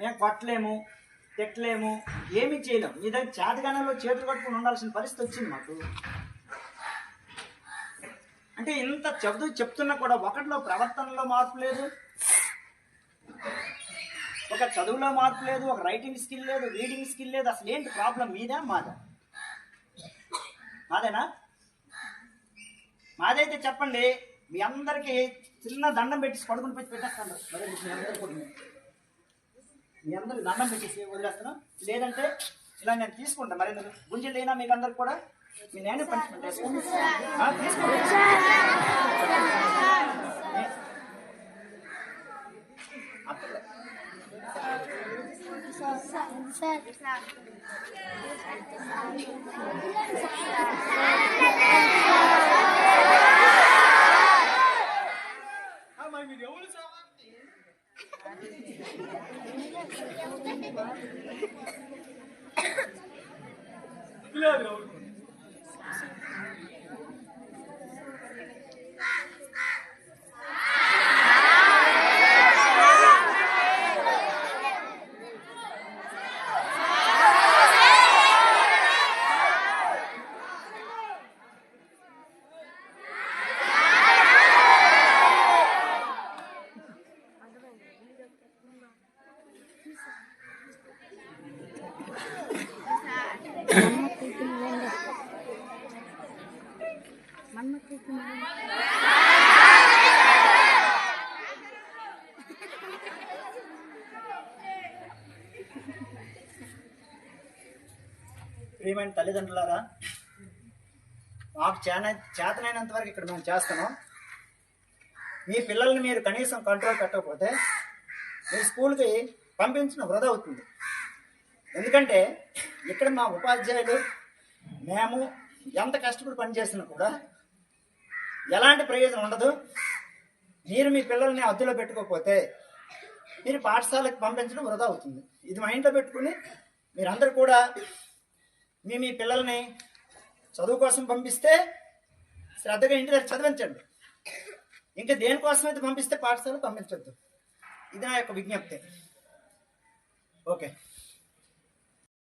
మేము కొట్టలేము, తిట్టలేము, ఏమీ చేయలేము. మీ దగ్గర చేతగానంలో చేతులు కట్టుకుని ఉండాల్సిన పరిస్థితి వచ్చింది మాకు. అంటే ఇంత చెప్తున్నా కూడా ఒకటిలో ప్రవర్తనలో మార్పు లేదు, ఒక చదువులో మార్పు లేదు, ఒక రైటింగ్ స్కిల్ లేదు, రీడింగ్ స్కిల్ లేదు. అసలు ఏంటి ప్రాబ్లం? మీదా మాదా? మాదేనా? మాదైతే చెప్పండి. మీ అందరికీ చిన్న దండం పెట్టి పడుకుని పెట్టేస్తాను. మరి మీ అందరికి దండం పెట్టేసి వదిలేస్తాను. లేదంటే ఇలా నేను తీసుకుంటాను. మరి గుంజలు లేనా మీకు అందరికి కూడా? మీ నేను పనిష్మెంట్ వేసుకోండి. ప్రియమైన తల్లిదండ్రులారా, మాకు చేతనైనంత వరకు ఇక్కడ మేము చేస్తున్నాం. మీ పిల్లల్ని మీరు కనీసం కంట్రోల్ పెట్టకపోతే మీ స్కూల్కి పంపించిన వృధా అవుతుంది. ఎందుకంటే ఇక్కడ మా ఉపాధ్యాయులు మేము ఎంత కష్టపడి పనిచేసినా కూడా ఎలాంటి ప్రయోజనం ఉండదు. మీరు మీ పిల్లల్ని అద్దెలో పెట్టుకోకపోతే మీరు పాఠశాలకు పంపించడం వృధా అవుతుంది. ఇది మైండ్లో పెట్టుకుని మీరందరూ కూడా మీ పిల్లల్ని చదువు కోసం పంపిస్తే శ్రద్ధగా ఇంటి దగ్గర చదివించండి. ఇంకా దేనికోసం అయితే పంపిస్తే పాఠశాలకు పంపించొద్దు. ఇది నా యొక్క విజ్ఞప్తి. ఓకే.